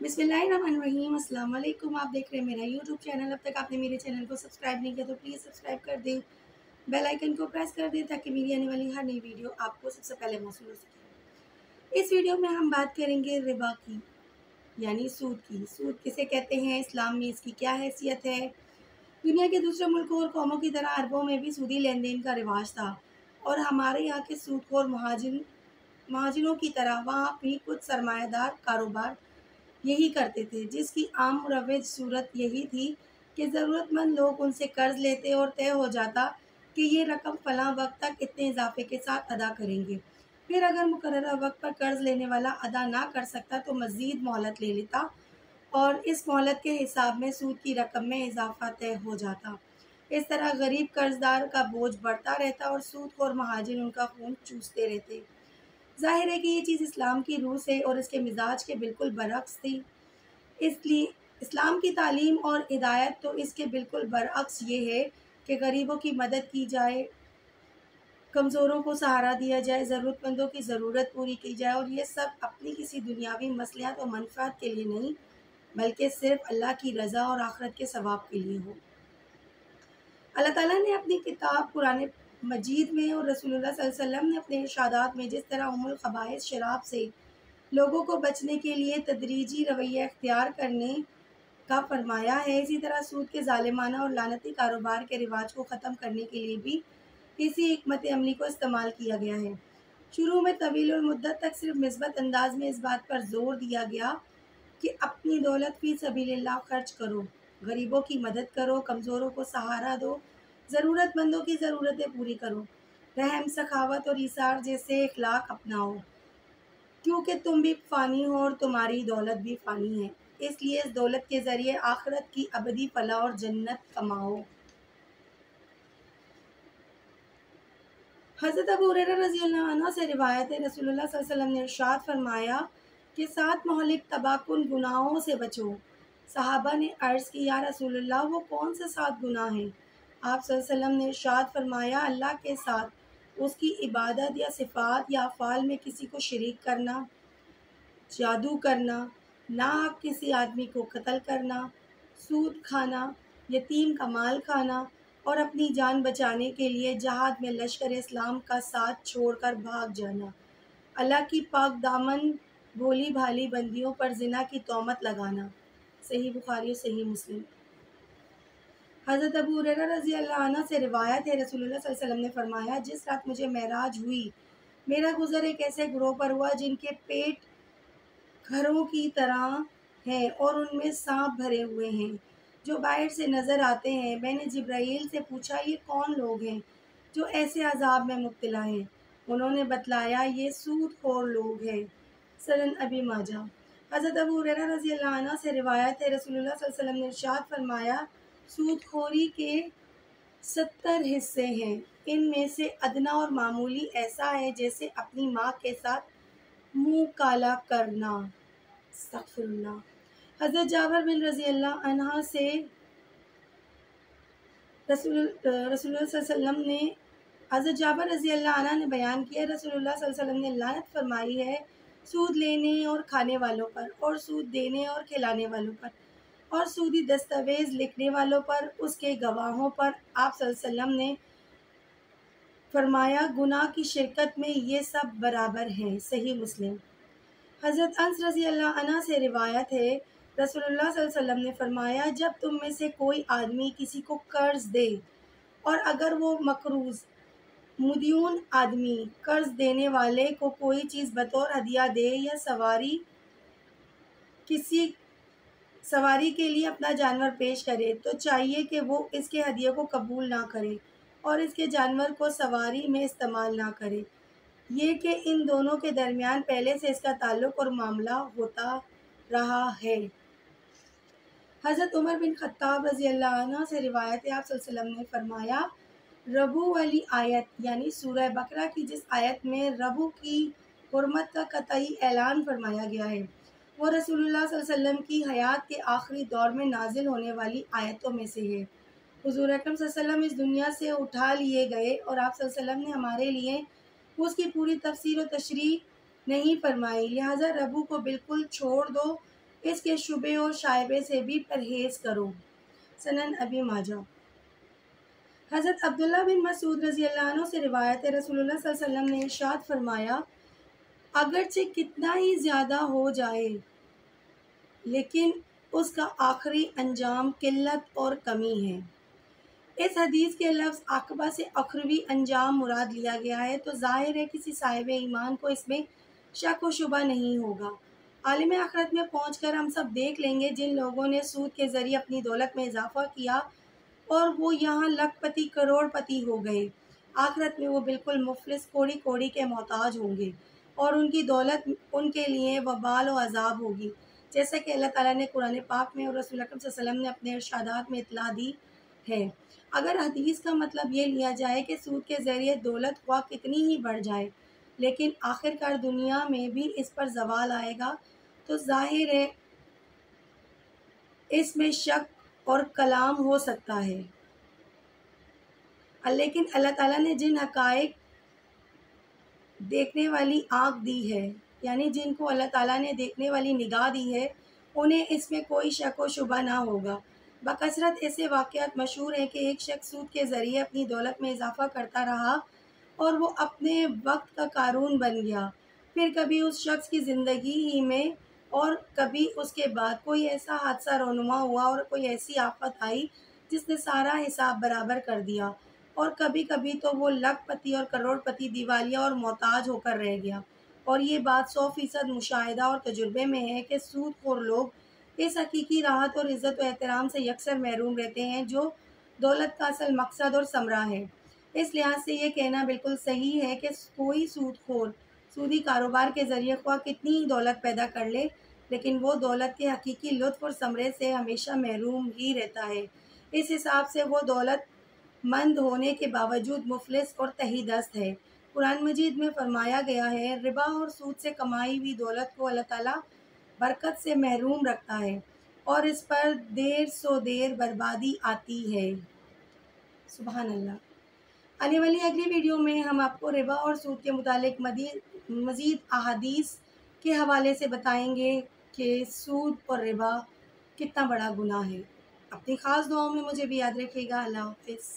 بسم اللہ الرحمن الرحیم۔ السلام علیکم، آپ دیکھ رہے ہیں میرا یوٹیوب چینل۔ اب تک آپ نے میرے چینل کو سبسکرائب نہیں کیا تو پلیز سبسکرائب کر دیں، بیل آئیکن کو پریس کر دیں تاکہ میری آنے والی ہر نئی ویڈیو آپ کو سب سے پہلے موصول ہو سکے۔ اس ویڈیو میں ہم بات کریں گے ربا کی، یعنی سود کی۔ سود کسے کہتے ہیں، اسلام میں اس کی کیا حیثیت ہے۔ دنیا کے دوسرے ملکوں اور قوموں کی طرح عربوں میں بھی سودی لین دین کا رواج تھا، اور ہمارے یہاں کے سود خور مہاجروں کی طرح وہاں بھی کچھ سرمایہ دار کاروبار یہی کرتے تھے، جس کی عام مروج صورت یہی تھی کہ ضرورت مند لوگ ان سے قرض لیتے اور طے ہو جاتا کہ یہ رقم فلاں وقت تک اتنے اضافے کے ساتھ ادا کریں گے۔ پھر اگر مقررہ وقت پر قرض لینے والا ادا نہ کر سکتا تو مزید مہلت لے لیتا، اور اس مہلت کے حساب میں سود کی رقم میں اضافہ طے ہو جاتا۔ اس طرح غریب قرضدار کا بوجھ بڑھتا رہتا اور سود خور مہاجر ان کا خون چوستے رہتے۔ ظاہر ہے کہ یہ چیز اسلام کی روح سے اور اس کے مزاج کے بالکل برعکس تھی۔ اس لیے اسلام کی تعلیم اور ہدایت تو اس کے بالکل برعکس یہ ہے کہ غریبوں کی مدد کی جائے، کمزوروں کو سہارا دیا جائے، ضرورت مندوں کی ضرورت پوری کی جائے، اور یہ سب اپنی کسی دنیاوی مصلحت و منفعت کے لیے نہیں بلکہ صرف اللہ کی رضا اور آخرت کے ثواب کے لیے ہو۔ اللہ تعالیٰ نے اپنی کتاب قرآن مجید میں اور رسول اللہ صلی اللہ علیہ وسلم نے اپنے ارشادات میں جس طرح ام الخبائث شراب سے لوگوں کو بچنے کے لیے تدریجی رویہ اختیار کرنے کا فرمایا ہے، اسی طرح سود کے ظالمانہ اور لعنتی کاروبار کے رواج کو ختم کرنے کے لیے بھی اسی حکمت عملی کو استعمال کیا گیا ہے۔ شروع میں طویل المدت تک صرف مثبت انداز میں اس بات پر زور دیا گیا کہ اپنی دولت فی سبیل اللہ خرچ کرو، غریبوں کی مدد کرو، کمزوروں کو سہارا دو، ضرورت مندوں کی ضرورتیں پوری کرو، رحم، سخاوت اور ایثار جیسے اخلاق اپناؤ، کیونکہ تم بھی فانی ہو اور تمہاری دولت بھی فانی ہے، اس لیے اس دولت کے ذریعے آخرت کی ابدی فلاح اور جنت کماؤ۔ حضرت ابو ہریرہ رضی اللہ عنہ سے روایت ہے، رسول اللہ صلی اللہ علیہ وسلم نے ارشاد فرمایا کہ 7 مہلک تباہ کن گناہوں سے بچو۔ صحابہ نے عرض کی، یا رسول اللہ وہ کون سے 7 گناہ ہیں؟ آپ صلی اللہ علیہ وسلم نے ارشاد فرمایا، اللہ کے ساتھ اس کی عبادت یا صفات یا افعال میں کسی کو شریک کرنا، جادو کرنا، ناحق کسی آدمی کو قتل کرنا، سود کھانا، یتیم کا مال کھانا، اور اپنی جان بچانے کے لیے جہاد میں لشکر اسلام کا ساتھ چھوڑ کر بھاگ جانا، اللہ کی پاک دامن بھولی بھالی بندیوں پر زنا کی تہمت لگانا۔ صحیح بخاری اور صحیح مسلم۔ حضرت ابو ہریرہ رضی اللہ عنہ سے روایت ہے، رسول اللہ صلی اللہ علیہ وسلم نے فرمایا، جس رات مجھے معراج ہوئی، میرا گزر ایک ایسے گروہ پر ہوا جن کے پیٹ گھروں کی طرح ہیں اور ان میں سانپ بھرے ہوئے ہیں جو باہر سے نظر آتے ہیں۔ میں نے جبرائیل سے پوچھا، یہ کون لوگ ہیں جو ایسے عذاب میں مبتلا ہیں؟ انہوں نے بتلایا، یہ سود خور لوگ ہیں۔ سنن ابی ماجہ۔ حضرت ابو ہریرہ رضی اللہ عنہ سے روایت ہے، رسول اللہ صلی اللہ علیہ وسلم نے ارشاد فرمایا، سود خوری کے 70 حصے ہیں، ان میں سے ادنا اور معمولی ایسا ہے جیسے اپنی ماں کے ساتھ منہ کالا کرنا۔ استغفر اللہ۔ حضرت جابر بن رضی اللہ عنہ سے رسول اللہ صلی اللہ علیہ وسلم نے حضرت جابر رضی اللہ عنہ نے بیان کیا، رسول اللہ صلی اللہ علیہ وسلم نے لعنت فرمائی ہے سود لینے اور کھانے والوں پر، اور سود دینے اور کھلانے والوں پر، اور سودی دستاویز لکھنے والوں پر، اس کے گواہوں پر۔ آپ صلی اللہ علیہ وسلم نے فرمایا، گناہ کی شرکت میں یہ سب برابر ہیں۔ صحیح مسلم۔ حضرت انس رضی اللہ عنہ سے روایت ہے، رسول اللہ صلی اللہ علیہ وسلم نے فرمایا، جب تم میں سے کوئی آدمی کسی کو قرض دے اور اگر وہ مقروض مدیون آدمی قرض دینے والے کو کوئی چیز بطور ہدیہ دے یا سواری کے لیے اپنا جانور پیش کرے تو چاہیے کہ وہ اس کے ہدیے کو قبول نہ کرے اور اس کے جانور کو سواری میں استعمال نہ کرے، یہ کہ ان دونوں کے درمیان پہلے سے اس کا تعلق اور معاملہ ہوتا رہا ہے۔ حضرت عمر بن خطاب رضی اللہ عنہ سے روایت ہے، آپ صلی اللہ علیہ وسلم نے فرمایا، ربو والی آیت یعنی سورہ بقرہ کی جس آیت میں ربو کی حرمت کا قطعی اعلان فرمایا گیا ہے، وہ رسول اللہ صلی اللہ علیہ وسلم کی حیات کے آخری دور میں نازل ہونے والی آیتوں میں سے ہے۔ حضور اکرم صلی اللہ علیہ وسلم اس دنیا سے اٹھا لیے گئے اور آپ صلی اللہ علیہ وسلم نے ہمارے لیے اس کی پوری تفسیر و تشریح نہیں فرمائی، لہٰذا ربو کو بالکل چھوڑ دو، اس کے شبے اور شائبے سے بھی پرہیز کرو۔ سنن ابی ماجہ۔ حضرت عبداللہ بن مسعود رضی اللہ عنہ سے روایت ہے، رسول اللہ صلی اللہ علیہ وسلم نے ارشاد فرمایا، اگرچہ کتنا ہی زیادہ ہو جائے لیکن اس کا آخری انجام قلت اور کمی ہے۔ اس حدیث کے لفظ عاقبہ سے اخروی انجام مراد لیا گیا ہے، تو ظاہر ہے کسی صاحب ایمان کو اس میں شک و شبہ نہیں ہوگا۔ عالم آخرت میں پہنچ کر ہم سب دیکھ لیں گے جن لوگوں نے سود کے ذریعے اپنی دولت میں اضافہ کیا اور وہ یہاں لاکھ پتی کروڑ پتی ہو گئے، آخرت میں وہ بالکل مفلس کوڑی کوڑی کے محتاج ہوں گے اور ان کی دولت ان کے لیے وبال و عذاب ہوگی، جیسا کہ اللہ تعالیٰ نے قرآن پاک میں اور رسول اکرم صلی اللہ علیہ وسلم نے اپنے ارشادات میں اطلاع دی ہے۔ اگر حدیث کا مطلب یہ لیا جائے کہ سود کے ذریعے دولت خواہ کتنی ہی بڑھ جائے لیکن آخرکار دنیا میں بھی اس پر زوال آئے گا، تو ظاہر ہے اس میں شک اور کلام ہو سکتا ہے۔ لیکن اللہ تعالیٰ نے جن حقائق دیکھنے والی آنکھ دی ہے، یعنی جن کو اللہ تعالیٰ نے دیکھنے والی نگاہ دی ہے، انہیں اس میں کوئی شک و شبہ نہ ہوگا۔ بکثرت ایسے واقعات مشہور ہیں کہ ایک شخص سود کے ذریعے اپنی دولت میں اضافہ کرتا رہا اور وہ اپنے وقت کا قارون بن گیا، پھر کبھی اس شخص کی زندگی ہی میں اور کبھی اس کے بعد کوئی ایسا حادثہ رونما ہوا اور کوئی ایسی آفت آئی جس نے سارا حساب برابر کر دیا، اور کبھی کبھی تو وہ لاکھ پتی اور کروڑ پتی دیوالیہ اور محتاج ہو کر رہ گیا۔ اور یہ بات 100% مشاہدہ اور تجربے میں ہے کہ سود خور لوگ اس حقیقی راحت اور عزت و احترام سے یکسر محروم رہتے ہیں جو دولت کا اصل مقصد اور ثمرہ ہے۔ اس لحاظ سے یہ کہنا بالکل صحیح ہے کہ کوئی سود خور سودی کاروبار کے ذریعے خواہ کتنی ہی دولت پیدا کر لے لیکن وہ دولت کے حقیقی لطف اور ثمرے سے ہمیشہ محروم ہی رہتا ہے۔ اس حساب سے وہ دولت مند ہونے کے باوجود مفلس اور تہی دست ہے۔ قرآن مجید میں فرمایا گیا ہے، ربا اور سود سے کمائی ہوئی دولت کو اللہ تعالیٰ برکت سے محروم رکھتا ہے اور اس پر دیر سو دیر بربادی آتی ہے۔ سبحان اللہ۔ آنے والی اگلی ویڈیو میں ہم آپ کو ربا اور سود کے متعلق مزید احادیث کے حوالے سے بتائیں گے کہ سود اور ربا کتنا بڑا گناہ ہے۔ اپنی خاص دعاؤں میں مجھے بھی یاد رکھیے گا۔ اللہ حافظ۔